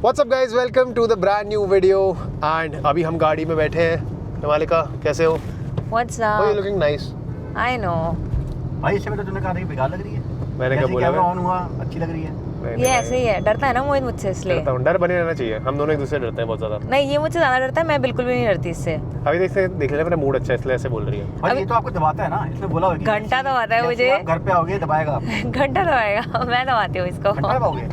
What's up guys, welcome to the brand new video and अभी हम गाड़ी में बैठे हैं। हिमालिका कैसे हो? What's up? Oh, you're looking nice. I know. भाई इससे पहले तूने कहा था कि बेकार लग रही है। मैंने क्या बोला? कैमरा ऑन हुआ अच्छी लग रही है। ये ऐसे ही है, डरता है ना मोहित मुझसे इसलिए। डरता हूँ, डर बने रहना चाहिए। हम दोनों एक दूसरे से डरते हैं बहुत ज्यादा। नहीं, ये मुझसे ज्यादा डरता है, मैं बिल्कुल भी नहीं डरती इससे। अभी देख लेना, मेरा मूड अच्छा है इसलिए ऐसे बोल रही है। भाई ये तो आपको दबाता है ना, इसने बोला होगा कि घंटा दबाता है मुझे। आप घर पे आओगे दबाएगा आपको। घंटा दबाएगा, मैं दबाती हूँ इसको। घंटा दबाओगे?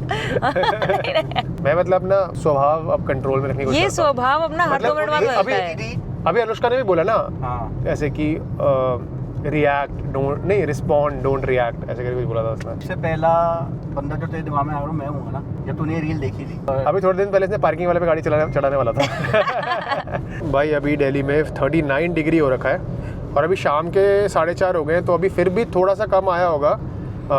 मैं मतलब अपना स्वभाव अब कंट्रोल में रखने की कोशिश ये करता हूँ। स्वभाव अपना हर 2 मिनट बाद बदलता है। अभी अनुष्का ने भी बोला ना हाँ। ऐसे कि रिएक्ट डोंट नहीं रिस्पॉन्ड डोंट रिएक्ट ऐसे करके कुछ बोला था उसने। इससे पहला बंदा जो तेरे दिमाग में आ रहा मैं हूँ ना, जब तूने रील देखी थी। अभी थोड़े दिन पहले इसने पार्किंग वाले पे गाड़ी चढ़ाने वाला था। भाई अभी दिल्ली में 39 डिग्री हो रखा है और अभी शाम के 4:30 हो गए हैं, तो अभी फिर भी थोड़ा सा कम आया होगा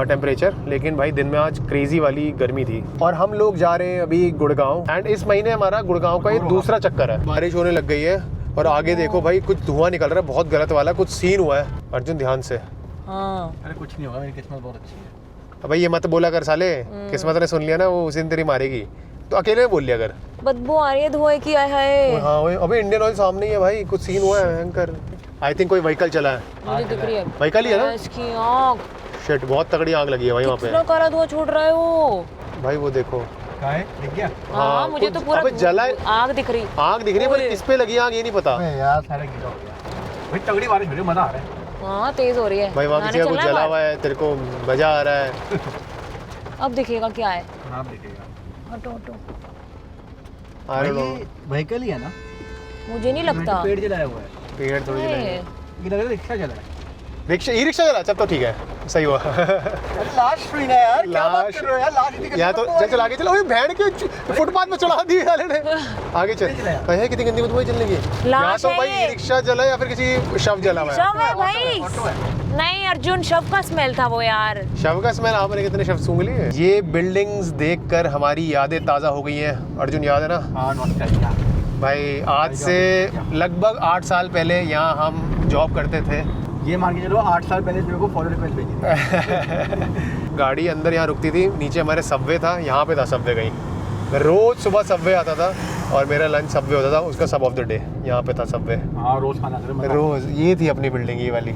टेम्परेचर, लेकिन भाई दिन में आज क्रेजी वाली गर्मी थी। और हम लोग जा रहे हैं अभी गुड़गांव एंड इस महीने हमारा गुड़गांव का ये दूसरा चक्कर है। बारिश होने लग गई है और आगे देखो भाई कुछ धुआं निकल रहा है, बहुत गलत वाला कुछ सीन हुआ है। अर्जुन ध्यान से। हाँ। अरे कुछ नहीं होगा, मेरी किस्मत बहुत अच्छी है। अब भाई ये मत बोला कर साले, किस्मत ने सुन लिया ना वो उसी दिन तेरी मारेगी, तो अकेले में बोल लिया कर। बदबू आ रही है धुएं की, आए हाय। हाँ वही, अभी इंडियन ऑयल सामने ही है भाई, कुछ सीन हुआ है भयंकर। आई थिंक कोई व्हीकल चला है। मुझे दिख रही है व्हीकल ही है ना? इसकी आँख। शिट, बहुत तगड़ी आग लगी है भाई वहाँ कितना पे। काला धुआं छोड़ रहा है वो। भाई वो देखो। कहाँ है? दिख गया? हाँ, मुझे तो पूरा जला आग दिख रही। आग दिख रही है, पर किस पे लगी आग ये नहीं पता। अबे यार सारा गीला हो गया। भाई तगड़ी बारिश हो रही है, मजा आ रहा है। हाँ, तेज हो रही है। भाई वहाँ नहाने किसी का कुछ चलना है जला बाहर? हुआ है, तेरे को मजा आ रहा है। अब दिखेगा क्या है। आप देखिएगा। हटो हटो। I don't know, व्हीकल ही है ना? मुझे नहीं लगता। पेड़ जलाया हुआ है। पेड़ थोड़ी जलाएंगे। ये लग रहा है रिक्शा जला है। रिक्शा ई रिक्शा चला, तब तो ठीक है, सही हुआ। लाश फ्री ना यार, क्या बात कर रहे हो यार? लाश इतनी या तो चल आगे चलो। भैंड के फुटपाथ पे चढ़ा दी वाले ने। आगे चल। है कितनी गंदी बदबू चलने की। या तो भाई ई रिक्शा जला या फिर किसी शव जला हुआ है। शव है भाई। नहीं अर्जुन, शव का स्मेल था वो यार। शव का स्मेल? आपने कितने शव सूंघ लिए? ये बिल्डिंग्स देखकर हमारी यादें ताज़ा हो गई हैं। अर्जुन याद है ना? हाँ, नॉस्टैल्जिया। भाई आज से लगभग 8 साल पहले यहाँ हम जॉब करते थे। ये मान के चलो 8 साल पहले मेरे को फॉलो रिक्वेस्ट भेजी थी। गाड़ी अंदर यहाँ रुकती थी, नीचे हमारे सबवे था, यहाँ पे था सबवे कहीं। मैं रोज सुबह सबवे आता था और मेरा लंच सबवे होता था, उसका सब ऑफ द डे यहाँ पे था सबवे। हाँ, रोज खाना रोज। ये थी अपनी बिल्डिंग, ये वाली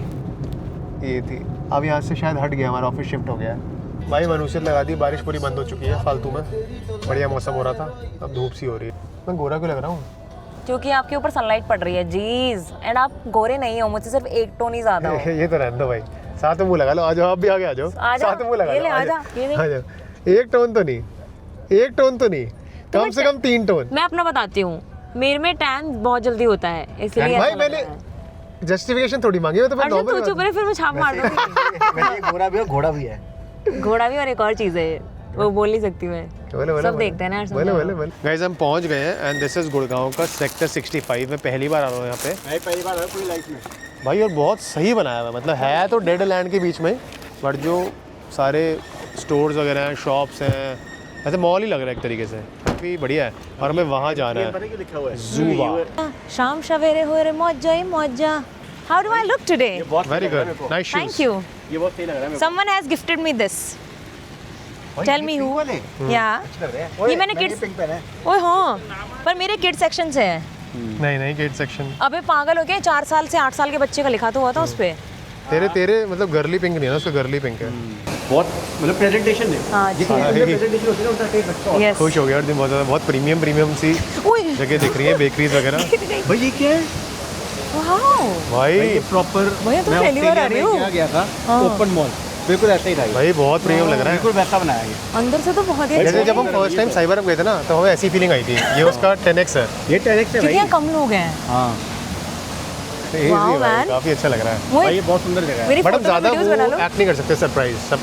ये थी। अब यहाँ से शायद हट गया, हमारा ऑफिस शिफ्ट हो गया है। भाई मनुष्य लगा दी, बारिश पूरी बंद हो चुकी है फालतू में। बढ़िया मौसम हो रहा था, अब धूप सी हो रही है। मैं गोरा क्यों लग रहा हूँ? क्योंकि आपके ऊपर सनलाइट पड़ रही है जीज, एंड आप गोरे नहीं हो, मुझसे सिर्फ 1 टोन ही ज्यादा हो। ये तो रहने दो भाई, साथ में मुँह लगा लो। आ जाओ, आप भी आगे आ जाओ, साथ में मुँह लगा लो। आ जाओ। 1 टोन तो नहीं, 1 टोन तो नहीं, कम से कम 3 टोन। मैं अपना बताती हूँ, मेरे में टैन बहुत जल्दी होता है, इसलिए भाई ऐसा लग मैंने रहा है। जस्टिफिकेशन थोड़ी मांगी, मैं तो अर्जुन तू नॉर्मल। चुप रहे, फिर मैं छाप मार दूंगी। वैसे गोरा भी है, घोड़ा भी है। घोड़ा भी और एक और चीज है, वो बोल नहीं सकती मैं। सब देखते हैं ना यार। गाइस हम पहुंच गए हैं एंड दिस इज गुड़गांव का सेक्टर 65। मैं पहली बार आ रहा हूँ यहाँ पे। मैं पहली बार आया पूरी लाइफ में भाई, और बहुत सही बनाया हुआ है। मतलब है तो डेड लैंड के बीच में, बट जो सारे स्टोर्स वगैरह हैं, शॉप्स हैं, ऐसे मॉल ही लग रहा है एक तरीके से। काफ़ी बढ़िया है। और हमें वहाँ जाना है, पता है क्या लिखा हुआ है? जूवा। शाम सवेरे हो रे मौजा ही मौजा। How do I look today? Very good, nice shoes. Thank you. ये बहुत सही लग रहा है मेरे Someone has gifted me this. को। Tell me ये who? pink वाले? Yeah. अच्छे लग रहे हैं। ये मैंने ये kids- पिंक पहना है। ओए हाँ, पर मेरे किड सेक्शन से है। नहीं किड सेक्शन। अबे पागल हो गया, 4 साल से 8 साल के बच्चे का लिखा तो हुआ था उस पे। तेरे मतलब गर्ली पिंक नहीं है ना, उसका गर्ली पिंक है। बहुत मतलब प्रेजेंटेशन है। हाँ जी। प्रेजेंटेशन होती है ना, उसका टेस्ट अच्छा होता है। Yes. खुश हो गया और दिन बहुत ज़्यादा, बहुत प्रीमियम सी ओए, जगह दिख रही है, बेकरीज वगैरह। भाई ये क्या है? वाओ। भाई ये प्रॉपर भैया, तुम पहली बार आ रही हो? गया था हाँ। ओपन मॉल, बिल्कुल ऐसा ही था ये। भाई बहुत प्रीमियम लग रहा है। बिल्कुल वैसा बनाया है। अंदर से तो बहुत ही जैसे अच्छा जब हम फर्स्ट टाइम साइबर गए थे ना, तो हमें ऐसी फीलिंग आई थी। ये उसका 10x है। ये टेरेक्स है क्योंकि भाई। यहाँ कम लोग हैं। हाँ Easy Wow, है भाई, man. काफी अच्छा लग रहा है। वो भाई ये बहुत सुंदर जगह है। मेरी बट हम फोटो ज्यादा वीडियोस बना लो। एक्ट नहीं कर सकते सरप्राइज। सब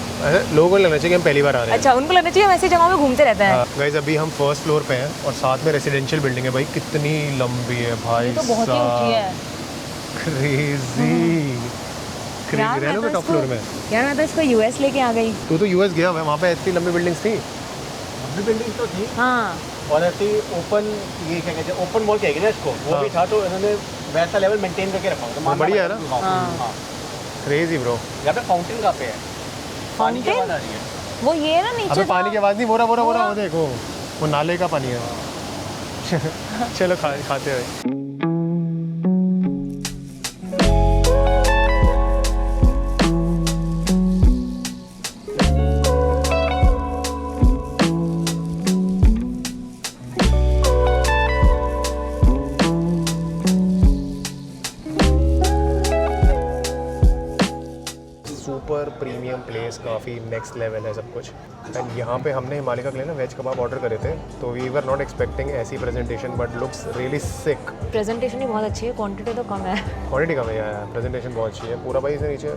लोगों को लगना चाहिए कि हम पहली बार आ रहे हैं। अच्छा, उनको लगना चाहिए हम ऐसी जगहों में घूमते रहते हैं। गाइस अभी हम फर्स्ट फ्लोर पे हैं और साथ में रेजिडेंशियल बिल्डिंग है। भाई कितनी लंबी है भाई, ये तो बहुत ही ऊंची है। क्रेजी यार, रह लो मैं तो टॉप फ्लोर में। यार मैं तो इसको यूएस लेके आ गई। तू तो यूएस गया, वहाँ पे इतनी लंबी बिल्डिंग्स थी। अपनी बिल्डिंग तो थी हाँ, और ऐसी ओपन, ये क्या कहते हैं, ओपन मॉल कहेंगे ना इसको, वो भी था। तो इन्होंने वैसा लेवल मेंटेन करके रखा हुआ था। बढ़िया है ना? हाँ। Crazy bro. यहाँ पे फाउंटेन कहाँ पे है? पानी की Fountain? आवाज आ रही है। वो ये ना नीचे अबे पानी की आवाज नहीं, बोरा बोरा बोरा, वो देखो। वो नाले का पानी है। चलो खाते हैं। सुपर प्रीमियम प्लेस, काफ़ी नेक्स्ट लेवल है सब कुछ। एंड यहाँ पे हमने हिमालय के लिए ना वेज कबाब ऑर्डर करे थे, तो वी वर नॉट एक्सपेक्टिंग ऐसी presentation, but looks really sick. Presentation ही बहुत अच्छी है, क्वांटिटी तो कम है। क्वालिटी कम है यार, प्रेजेंटेशन बहुत अच्छी है। पूरा भाई से नीचे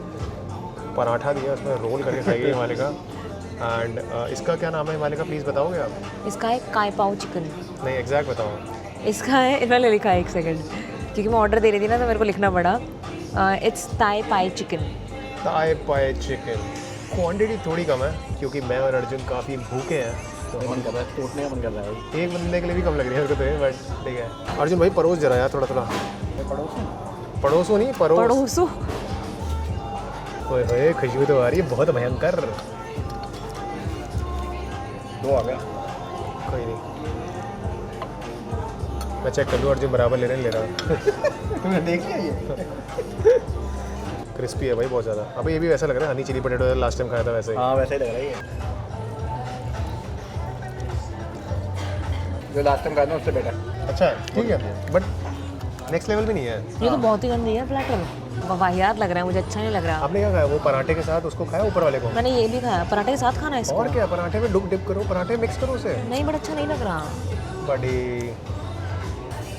पराठा दिया, उसमें रोल करके खाई गई हिमालय का। एंड इसका क्या नाम है हिमालय का, प्लीज़ बताओगे आप? इसका है काय पाव चिकन। नहीं, एग्जैक्ट बताओ। इसका है, मैंने लिखा है, एक सेकंड, क्योंकि मैं ऑर्डर दे रही थी ना तो मेरे को लिखना पड़ा। इट्स ताई पाई चिकन। ताई पाई चिकन। क्वांटिटी थोड़ी कम है क्योंकि मैं और अर्जुन काफ़ी भूखे हैं, तो मन कर रहा है, टूटने का मन कर रहा है। एक बंदे के लिए भी कम लग रही है मेरे को तो ये, बट ठीक है। अर्जुन भाई परोस जरा यार, थोड़ा थोड़ा। पड़ोसो नहीं, पड़ोसो। ओए होए, खुशबू तो आ रही है बहुत भयंकर। दो आ गया। कोई नहीं, मैं चेक कर लूँ अर्जुन बराबर ले रहा है। तुमने देख लिया ये? क्रिस्पी है भाई बहुत ज़्यादा। अबे ये भी वैसा लग रहा है honey chilli potato last time खाया था वैसे ही। हाँ वैसे ही लग रहा है ये, जो लास्ट टाइम खाया था उससे बेटर। अच्छा है, ठीक है, बट नेक्स्ट लेवल भी नहीं है। ये तो बहुत ही गंदी है प्लेटर, वाहियात लग रहा है, मुझे अच्छा नहीं लग रहा। आपने क्या खाया? वो पराठे के साथ उसको खाया ऊपर वाले को? मैंने ये भी खाया, पराठे के साथ खाना है इसको। और क्या, पराठे में डिप करो, पराठे मिक्स करो उसे। नहीं, बड़ा अच्छा नहीं लग रहा। बड़ी।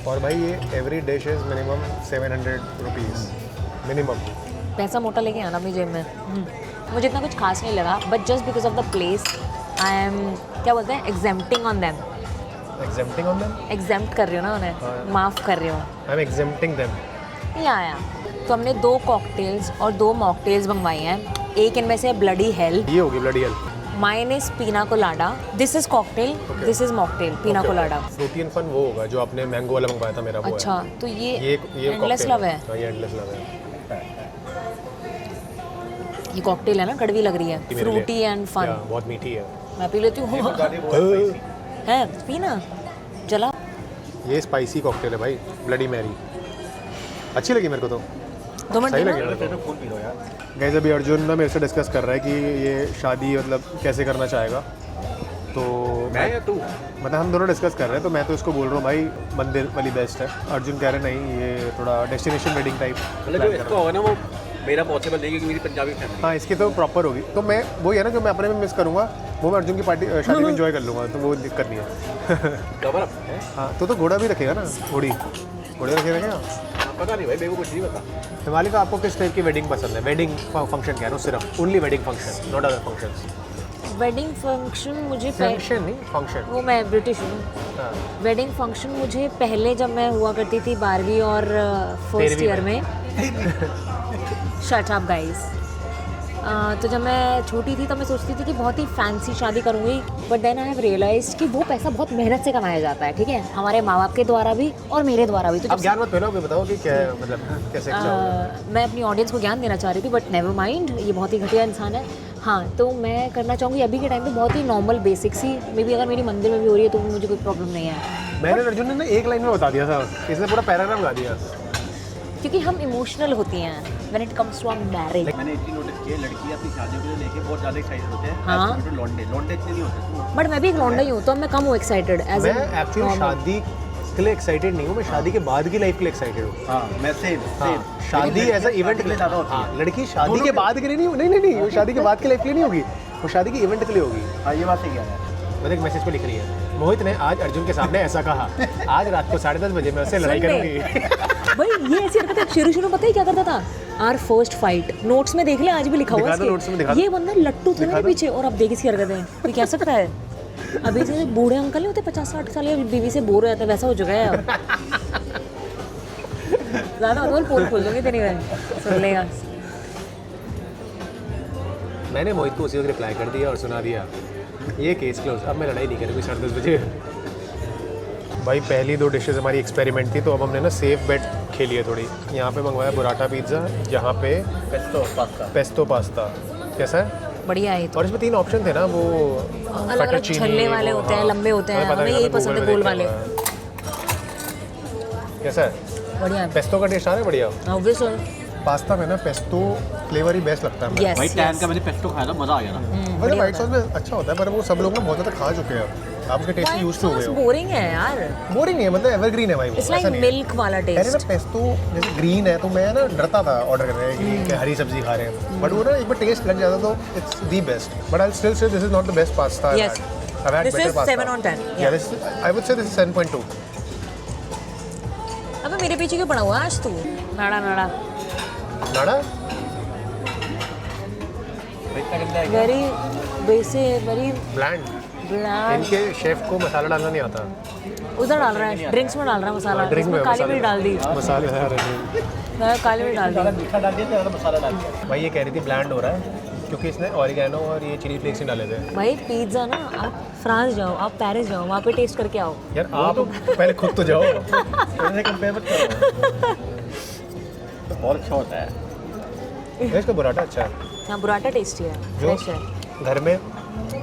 और भाई ये every dish is minimum 700 rupees minimum. पैसा मोटा लेके आना अपनी जेब में। मुझे इतना कुछ खास नहीं लगा, but just because of the place I am, क्या बोलते हैं, exempting on them. Exempting on them? Exempt कर रही हो ना उन्हें, हाँ। माफ़ कर रही हो। I am exempting them. नहीं आया तो हमने 2 कॉकटेल्स और 2 मॉकटेल्स मंगवाई हैं। एक इनमें से ब्लडी हेल, ये होगी ब्लडी हेल। माइन इज पीना colada, this is cocktail, this is mocktail, पीना कोलाडा। फ्रूटी एंड फन वो होगा जो आपने मैंगो वाला मंगवाया था, मेरा वो अच्छा, है। तो ये एंडलेस लव है। हाँ, ये एंडलेस लव है। ये कॉकटेल है ना, कड़वी लग रही है, मेरे लिए। Frooti and fun. या, बहुत मीठी है। मैं पी लेती हूँ। है पीना चला। ये स्पाइसी कॉकटेल है भाई, ब्लडी मैरी। अच्छी लगी मेरे को तो। 2 मिनट सही देना। लगी। तो फूल पी लो यार। गाइस अभी अर्जुन ना मेरे से डिस्कस कर रहा है कि ये शादी मतलब कैसे करना चाहेगा, तो मैं या तू? मतलब हम दोनों डिस्कस कर रहे हैं, तो मैं तो इसको बोल रहा हूँ भाई मंदिर वाली बेस्ट है। अर्जुन कह रहे नहीं, ये थोड़ा डेस्टिनेशन वेडिंग टाइप। मतलब जो इसका होगा ना वो मेरा पॉसिबल नहीं, क्योंकि मेरी पंजाबी फैमिली। हाँ, इसकी तो प्रॉपर होगी, तो मैं वो है ना जो मैं अपने में मिस करूँगा वो मैं अर्जुन की पार्टी शादी में एंजॉय कर लूँगा, तो वो दिक्कत नहीं है। कवर अप है? हाँ, तो घोड़ा भी रखेगा ना, घोड़ी रखेगा। पता नहीं भाई, मेरे को कुछ नहीं पता। हिमालय का आपको किस टाइप की वेडिंग पसंद है? वेडिंग फंक्शन कह रहा हूँ, सिर्फ only wedding function, not other functions. Wedding function मुझे फंक्शन नहीं, फंक्शन। वो मैं ब्रिटिश हूँ। हाँ, वेडिंग फंक्शन मुझे पहले जब मैं हुआ करती थी 12वीं और फर्स्ट 13वीं ईयर में। Shut up guys. तो जब मैं छोटी थी तो मैं सोचती थी कि बहुत ही फैंसी शादी करूँगी, but then I have realised कि वो पैसा बहुत मेहनत से कमाया जाता है, ठीक है, हमारे माँ बाप के द्वारा भी और मेरे द्वारा भी। तो आप ज्ञान मत फैलाओ, अभी बताओ कि क्या है, मतलब कैसे चाहोगे? मैं अपनी ऑडियंस को ज्ञान देना चाह रही थी, बट नेवर माइंड, ये बहुत ही घटिया इंसान है। हाँ, तो मैं करना चाहूँगी अभी के टाइम पे बहुत ही नॉर्मल बेसिक सी, मे बी अगर मेरी मंदिर में भी हो रही है तो भी मुझे कोई प्रॉब्लम नहीं है। मैंने अर्जुन ने ना एक लाइन में बता दिया था, इसने पूरा पैराग्राफ बता दिया। क्योंकि हम इमोशनल होती हैं when it comes to a marriage. मैंने एक चीज नोटिस की है, लड़की अपनी शादियों को लेके बहुत ज्यादा एक्साइटेड होते हैं। हाँ। लौंडे इतने नहीं होते। बट मैं भी एक लौंडा ही हूँ, तो मैं कम हूँ एक्साइटेड एज मैं एक्चुअली शादी के लिए एक्साइटेड नहीं हूँ, मैं शादी के बाद की लाइफ के लिए एक्साइटेड हूँ। हाँ, मैं सेम शादी एज अ इवेंट के लिए ज्यादा होती है। लड़की शादी के बाद के लिए नहीं, नहीं, वो शादी के बाद की लाइफ के लिए नहीं होगी, वो शादी की इवेंट के लिए होगी। हाँ, ये बात सही है। मतलब एक मैसेज पे लिख रही है, मोहित ने आज अर्जुन के सामने ऐसा कहा, आज रात को 10:30 बजे मैं उससे लड़ाई करूंगी। भाई ये ऐसी हरकतें शुरू पता ही क्या करता था? आर फर्स्ट फाइट, नोट्स में देख ले, आज भी लिखा हुआ दिखा दो, notes में दिखा है। दो। ये बंदा लट्टू था ना पीछे, और अब देख इसकी हरकतें, कोई कह सकता है? अभी से बूढ़े अंकल नहीं होते 50-60 साल की बीवी से बोर हो जाते, वैसा हो चुका है अब। ज़्यादा मतलब पोल खोल दूंगी तेरी, मैं सुन लेगा। मैंने मोहित को उसी वक्त रिप्लाई कर दिया और सुना दिया, ये केस क्लोज, अब मैं लड़ाई नहीं करूँगी 10:30 बजे। भाई पहली 2 डिशेस हमारी एक्सपेरिमेंट थी, तो अब हमने ना सेफ बेट खेली है थोड़ी। यहाँ पे मंगवाया बुराटा पिज़्ज़ा, यहाँ पे पेस्टो पास्ता। Pesto pasta. कैसा है? बढ़िया है ये तो। और इसमें 3 ऑप्शन थे ना, वो अलग अलग fettuccine, छल्ले वाले वो, होते हैं, हाँ। लंबे होते हैं, पता हमें नहीं, यही मैंने पसंद है, Google गोल में वाले। देखा हुआ है। कैसा है? बढ़िया है। पेस्टो का टेस्ट आ रहा है बढ़िया। ऑब्वियस है। पास्ता में ना पेस्टो फ्लेवर ही बेस्ट लगता है मुझे। यस भाई टैन का मैंने पेस्टो खाया था, मजा आ गया ना। मतलब व्हाइट सॉस में अच्छा होता है, पर वो सब लोग ना बहुत ज़्यादा खा चुके हैं, आप उसके टेस्ट से यूज टू हो गए हो। बोरिंग है यार। बोरिंग नहीं है, मतलब एवरग्रीन है भाई वो, इट्स ऐसा लाइक नहीं है। मिल्क वाला अरे ना टेस्ट। पेस्टो जैसे ग्रीन है तो मैं ना डरता था ऑर्डर करने में ग्रीन के हरी सब्जी खा रहे हैं, बट वो ना एक बार टेस्ट लग जाता तो it's the best. But I still say this is not the best pasta Yes. This is 7 on 10. Yeah, this I would say this is 7.2. अबे मेरे पीछे क्यों पड़ा हुआ है आज तू? नाड़ा नाड़ा। नाड़ा इतना गंदा है क्या? Very basic, very bland. Bland. इनके शेफ को मसाला डालना नहीं आता। उधर डाल रहा है, ड्रिंक्स में डाल रहा है मसाला। ड्रिंक में इसमें काली मिर्च डाल दी। मसाले मैं काली मिर्च डाल ज़्यादा दी। मीठा डाल दिया था, ज़्यादा मसाला डाल दिया। भाई ये कह रही थी ब्लैंड हो रहा है क्योंकि इसने ऑरिगेनो और ये चिली फ्लेक्स नहीं डाले थे। भाई पिज्ज़ा ना, आप फ्रांस जाओ, आप पेरिस जाओ, वहाँ पे टेस्ट करके आओ। यार आप पहले खुद तो जाओ। मैंने कंपेयर मत करो। तो बहुत अच्छा होता है। इसका बुराटा अच्छा है, हाँ बुराटा टेस्टी है, जो फ्रेश है। घर में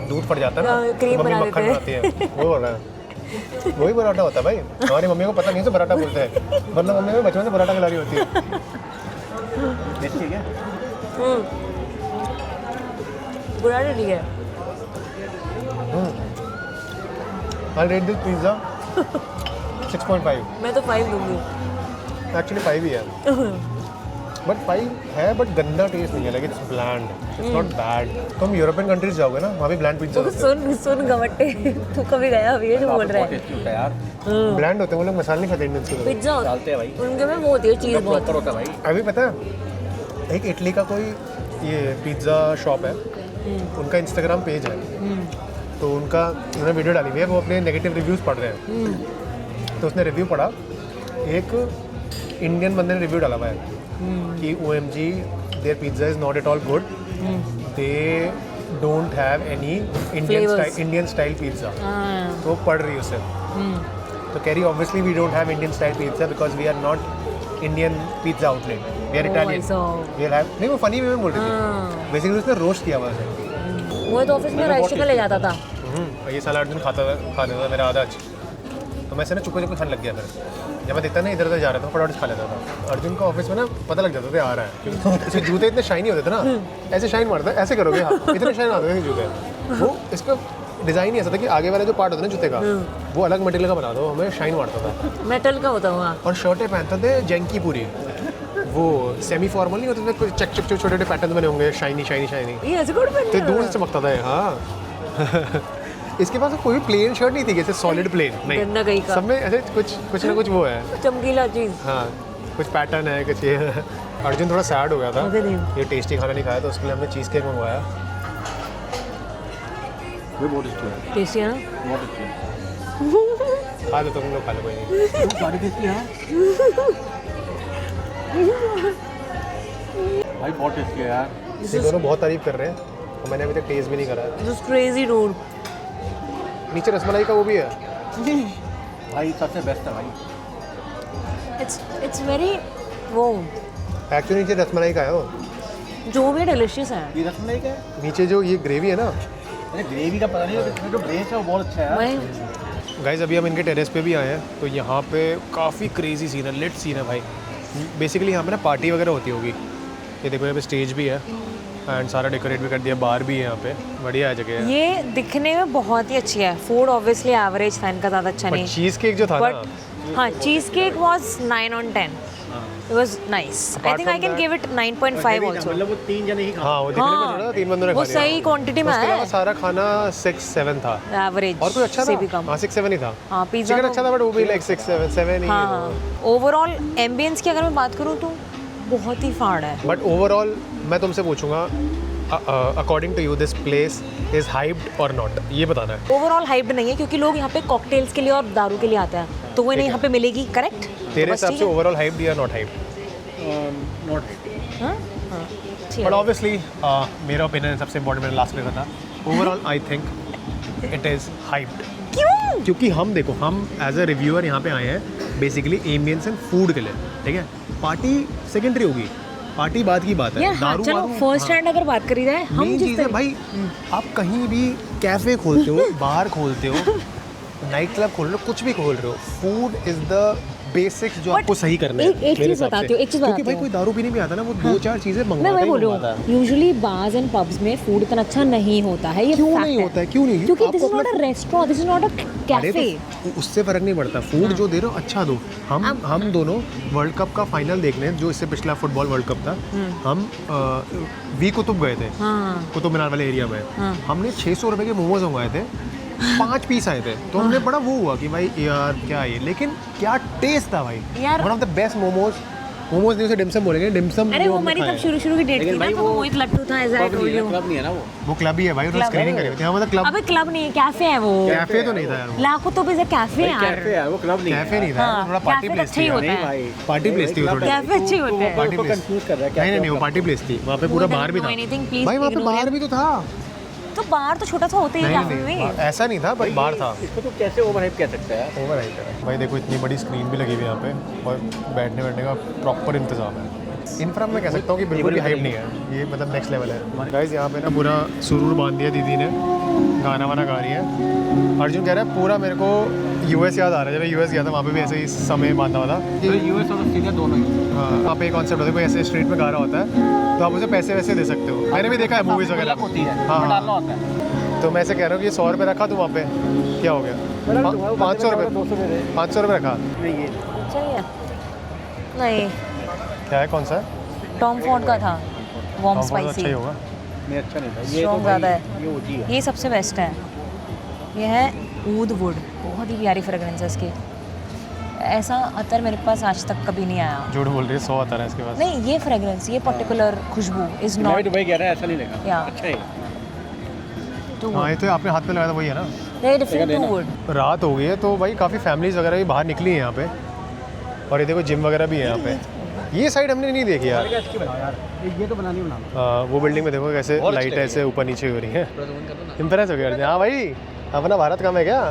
दूध पड़ जाता है हाँ, ना, क्रीम तो मम्मी बना मक्खन देते बनाती है, वो हो रहा है। वही पराठा होता है भाई, हमारी मम्मी को पता नहीं है पराठा बोलते हैं, मतलब मम्मी को बचपन से पराठा खिला रही होती है। टेस्टी है क्या? बुराटा ठीक है। आई रेट दिस पिज्ज़ा 6.5, मैं तो 5 दूंगी। एक्चुअली 5 ही है, बट 5 है बट गंदा टेस्ट नहीं है, like it's bland, it's not bad. तुम यूरोपियन कंट्रीज जाओगे ना, वहाँ भी ब्लैंड पिज्जा तो होते हैं, सुन गवट्टे, तू कभी गया अभी है जो बोल रहा बहुत है? टेस्टी होता है यार। ब्लैंड होते हैं वो लोग, मसाले नहीं खाते इंडियंस के। पिज्ज़ा होता डालते हैं भाई। है, उनके में वो होती है चीज़ बहुत। प्रॉपर होता है भाई। अभी पता है एक इटली का कोई ये पिज्ज़ा शॉप है, उनका इंस्टाग्राम पेज है, तो उनका उन्होंने वीडियो डाली हुई है, वो अपने नेगेटिव रिव्यूज़ पढ़ रहे हैं। तो उसने रिव्यू पढ़ा, एक इंडियन बंदे ने रिव्यू डाला हुआ है कि OMG there pizza is not at all good, they don't have any Flavors. Indian style pizza. हाँ। तो वो पढ़ रही है उससे, तो कह रही obviously we don't have Indian style pizza because we are not Indian pizza outlet, we are Italian, we have. नहीं वो फनी वे में बोल रही थी, बेसिकली उसने रोस्ट किया हुआ है। वो तो ऑफिस में राइस चिकन ले जाता था। और ये साला अर्जुन खाता था, खा लेता था मेरा आधा तो मैं से ना चुपके खाने लग गया। फिर जब मैं देखता ना इधर उधर जा रहा था फटाफट खा लेता था। अर्जुन को ऑफिस में ना पता लग जाता था आ रहा है, क्योंकि इसके जूते इतने शाइनी होते थे ना, ऐसे शाइन मारता है, ऐसे करोगे हाँ, इतने शाइन आते थे जूते। वो इसका डिज़ाइन ही ऐसा था कि आगे वाला जो पार्ट होता है ना जूते का, वो अलग मटेरियल का बना दो, हमें शाइन मारता था। मेटल का होता हुआ। और शर्टें पहनते थे जैंकी पूरी, वो सेमी फॉर्मल नहीं होते थे, कुछ चक चक छोटे छोटे पैटर्न बने होंगे, शाइनी शाइनी शाइनी, ये ऐसे कोट पहन तो दूर से चमकता था ये, हाँ। इसके पास कोई प्लेन शर्ट नहीं थी, जैसे सॉलिड प्लेन गंदा नहीं, कहीं का। सब में ऐसे कुछ ना कुछ वो है, चमकीला चीज़। हाँ कुछ पैटर्न है कुछ ये। अर्जुन थोड़ा सैड हो गया था, अरे नहीं। ये टेस्टी खाना नहीं खाया तो उसके लिए हमने चीज़ केक मंगवाया। वो बहुत टेस्टी है, टेस्टी है ना? बहुत टेस्टी है। खा लो तुम लोग, खा लो कोई नहीं। सारी टेस्टी है भाई, बहुत टेस्टी है यार। ये दोनों बहुत तारीफ कर रहे हैं और मैंने अभी तक टेस्ट भी नहीं करा है। This is crazy dude. नीचे रसमलाई का वो भी है, भाई सबसे बेस्ट है भाई। इट्स वेरी वो एक्चुअली नीचे रसमलाई का है वो, जो भी डिलिशियस है। ये रसमलाई का है? नीचे जो ये ग्रेवी है ना। अरे ग्रेवी का पता नहीं, इसमें जो बेस है वो बहुत अच्छा है यार। मैं गाइज अभी हम इनके टेरेस पे भी आए हैं, तो यहाँ पे काफ़ी क्रेजी सीन है, लिट सीन है भाई। बेसिकली यहाँ पे ना पार्टी वगैरह होती होगी। ये देखो यहाँ पे स्टेज भी है एंड सारा डेकोरेट भी कर दिया, बार भी है यहाँ पे, बढ़िया है जगह है। ये दिखने में बहुत ही अच्छी है। फूड ऑब्वियसली एवरेज था, इनका ज़्यादा अच्छा पर नहीं। चीज़ केक जो था ना, बट हाँ, cheese cake was 9 on 10। It was nice. I Apart think I from can that- give it 9.5 also. मतलब वो 3 जने ही खा हाँ वो दिखने में थोड़ा 3 बंदों ने खा वो लिया। सही क्वांटिटी में उसके अलावा है। सारा खाना 6-7 था, एवरेज और कोई अच्छा से था भी कम। हाँ 6-7 ही था। हाँ पिज्जा चिकन अच्छा था बट वो भी लाइक 6-7 ही। हाँ ओवरऑल एम्बियंस की अगर मैं बात करूँ तो बहुत ही फाड़ है। बट ओवरऑल मैं तुमसे पूछूंगा, according to you this place is hyped और नॉट, ये बताना है। ओवरऑल हाइप्ड नहीं है क्योंकि लोग यहाँ पे कॉकटेल्स के लिए और दारू के लिए आते हैं, तो वो इन्हें यहाँ पे मिलेगी। करेक्ट? तेरे हिसाब से ओवरऑल हाइप्ड या not hyped? Not. But obviously मेरा ओपिनियन सबसे इंपॉर्टेंट मैंने लास्ट में कहा था, overall I think it is hyped. क्यों? क्योंकि हम देखो, हम एज अ रिव्यूअर यहाँ पे आए हैं बेसिकली एम्बियंस एंड फूड के लिए, ठीक है। पार्टी सेकेंडरी होगी, पार्टी बाद की बात है। यार हाँ, चलो फर्स्ट हैंड अगर बात करी जाए, हम मेन जिस चीज़ है भाई, आप कहीं भी कैफे खोलते हो, बार खोलते हो, नाइट क्लब खोल रहे हो, कुछ भी खोल रहे हो, फूड इज द बेसिक्स जो आपको सही करना है। एक चीज़ बताती हूँ, क्योंकि भाई कोई दारू पीने भी आता है ना, वो दो चार चीज़ें मैं मंगवाता वही ही बोल रही मंगवाता है। हूँ, यूजुअली बार्स एंड पब्स में फूड इतना अच्छा नहीं होता है। ये क्यों fact नहीं होता है? क्यों नहीं? क्योंकि आपको दिस इज नॉट अपना- a restaurant, this is not a अरे कैफे। तो उससे फर्क नहीं पड़ता, फूड जो दे रहे हो अच्छा दो। हम दोनों वर्ल्ड कप का फाइनल देखने, जो इससे पिछला फुटबॉल वर्ल्ड कप था, हम वी कुतुब गए थे, हाँ कुतुब मीनार वाले एरिया में। हाँ। हमने 600 रुपए के मोमोज मंगवाए थे, 5 पीस आए थे, तो हमने बड़ा वो हुआ कि भाई यार क्या ये, लेकिन क्या टेस्ट था भाई, यार। One of the best momos नहीं उसे डिमसम बोलेंगे, डिमसम। अरे वो हमारी तब शुरू की डेट थी लेकिन ना, भाई तो वो मोहित लट्टू था, as I told you. Club नहीं है ना वो क्लब ही है भाई, उन्होंने स्क्रीनिंग करी हुई थी। हाँ मतलब क्लब, अबे क्लब नहीं है, कैफे है वो। कैफे तो नहीं था यार वो, लाखों तो भी कैफे है यार। कैफे है वो, क्लब नहीं है। कैफे नहीं था, हाँ, वो थोड़ा पार्टी कैफे तो प्लेस अच्छा थी ही यार। होता नहीं है। भाई, पार्टी प्लेस थी वो थोड़ी। कैफे अच्छे होते हैं। Party place. कंफ्यूज कर रहा है। नहीं, वो पार्टी प्लेस थी, वहाँ पे पूरा Who बाहर भी doesn't था। know anything, please भाई वहाँ पे ignore बाहर him. भी तो था। तो बाहर तो छोटा सा होता ही है नहीं कैफे नहीं, में। ऐसा नहीं था, बट बाहर था। इसको तो कैसे ओवरहाइप कह सकता है? ओवर है भाई, देखो इतनी बड़ी स्क्रीन भी लगी हुई है यहाँ पे, और बैठने बैठने का प्रॉपर इंतजाम है। इंफ्रा में कह सकता हूँ कि बिल्कुल भी हाइप नहीं है, ये मतलब नेक्स्ट लेवल है। गाइस यहाँ पे ना पूरा सुरूर बांध दिया दीदी ने, गाना वाना गा रही है। अर्जुन कह रहा है पूरा मेरे को यूएस याद आ रहा है, जब मैं यूएस गया था वहाँ पे भी ऐसे ही समय बांधा हुआ था कि यूएस और ऑस्ट्रेलिया दोनों ही। हाँ, वहाँ पे एक कॉन्सेप्ट होता है, कोई ऐसे स्ट्रीट में गा रहा होता है तो आप उसे पैसे वैसे दे सकते हो। मैंने भी देखा है मूवीज़ वगैरह। होती है, हाँ, डालना होता है। तो मैं ऐसे कह रहा हूँ कि 100 रुपये रखा तू वहाँ पे, क्या हो गया? 500 रुपये, 500 रुपये रखा। नहीं ये चाहिए नहीं, क्या है, कौन सा? टॉम फॉर्ड का था, वार्म अच्छा ही स्पाइसी। होगा। नहीं अच्छा नहीं था ये, Strong तो ज़्यादा भाई है। ये ओजी है। ये सबसे बेस्ट है। ये है ऊद वुड, बहुत ही प्यारी फ्रेगरेंस है इसकी। ऐसा अतर मेरे पास आज तक कभी नहीं आया। झूठ बोल रही है, 100 आता है इसके पास। नहीं, ये फ्रेगरेंस, ये पर्टिकुलर खुशबू इज मैं भी नॉट तो भाई कह रहा है, ऐसा नहीं लगा। या अच्छा है। टू हाँ, ये तो आपने हाथ पे लगाया था वही है ना। Very different to wood. रात हो गई है तो भाई काफ़ी फैमिलीज वगैरह भी बाहर निकली हैं यहाँ पे, और ये देखो जिम वगैरह भी है यहाँ पे। ये साइड हमने नहीं देखी यार। इसकी बनाओ यार, ये तो बनानी बनाना। वो बिल्डिंग में देखो कैसे और लाइट अच्छी ऐसे ऊपर नीचे हो रही है। इम्प्रेस हो गया। हाँ भाई, अपना भारत कम है क्या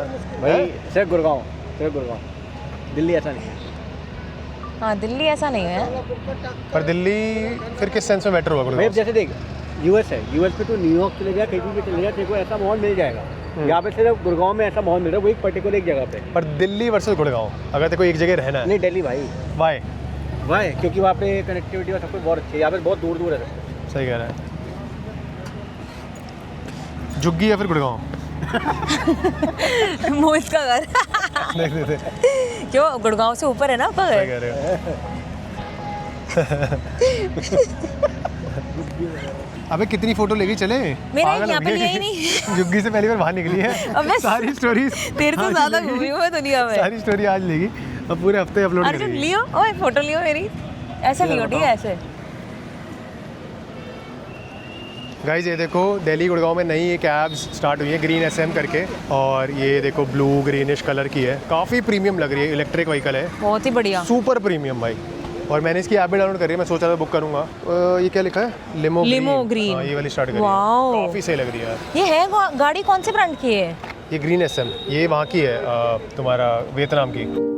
भाई सिर्फ गुड़गांव, सिर्फ गुड़गांव, दिल्ली ऐसा नहीं है। हाँ, दिल्ली ऐसा नहीं है। पर दिल्ली फिर किस सेंस में बेटर होगा भाई गुड़गांव अब से? जैसे देख, यूएस है, यूएस पे तो न्यूयॉर्क चले जा, कहीं भी चले जा, तेरे को ऐसा माहौल मिल जाएगा। यहाँ पे सिर्फ गुड़गांव में ऐसा माहौल मिल रहा है, वो एक पर्टिकुलर एक जगह पे। पर दिल्ली वर्सेस गुड़गांव, अगर तेरे को एक जगह रहना है, नहीं दिल्ली भाई, वाई? वाह, क्योंकि वहाँ पे कनेक्टिविटी और सब कुछ बहुत अच्छी है। यहाँ पे बहुत दूर दूर है सब कुछ। सही कह रहा है। जुग्गी या फिर गुड़गांव? मोहित का घर। नहीं नहीं, क्यों, गुड़गांव से ऊपर है ना आपका सही घर? कह रहे हो। अबे कितनी फोटो लेगी, चले? मेरा पागल यहाँ हो पे गया लिया ही कि नहीं। जुग्गी से पहली बार बाहर निकली है। अबे सारी स्टोरीज तेरे से ज्यादा घूमी हूँ मैं दुनिया में। सारी स्टोरी आज लेगी, अब पूरे हफ्ते अपलोड अर्जुन करेगी। लियो, ओए फोटो लियो मेरी। ऐसे लियो, ठीक है, ऐसे। गाइज ये देखो, दिल्ली गुड़गांव में नई ये कैब्स स्टार्ट हुई है, ग्रीन एसएम करके, और ये देखो ब्लू ग्रीनिश कलर की है, काफ़ी प्रीमियम लग रही है, इलेक्ट्रिक व्हीकल है, बहुत ही बढ़िया। सुपर प्रीमियम भाई। और मैंने इसकी ऐप भी डाउनलोड करी है, मैं सोचा था बुक करूंगा। ये क्या लिखा है, लिमो ग्रीन। हाँ, ये वाली स्टार्ट करी वाओ। है, काफ़ी सही लग रही है यार। ये है गाड़ी कौन से ब्रांड की है? ये ग्रीन एसएम, ये वहाँ की है, तुम्हारा वियतनाम की।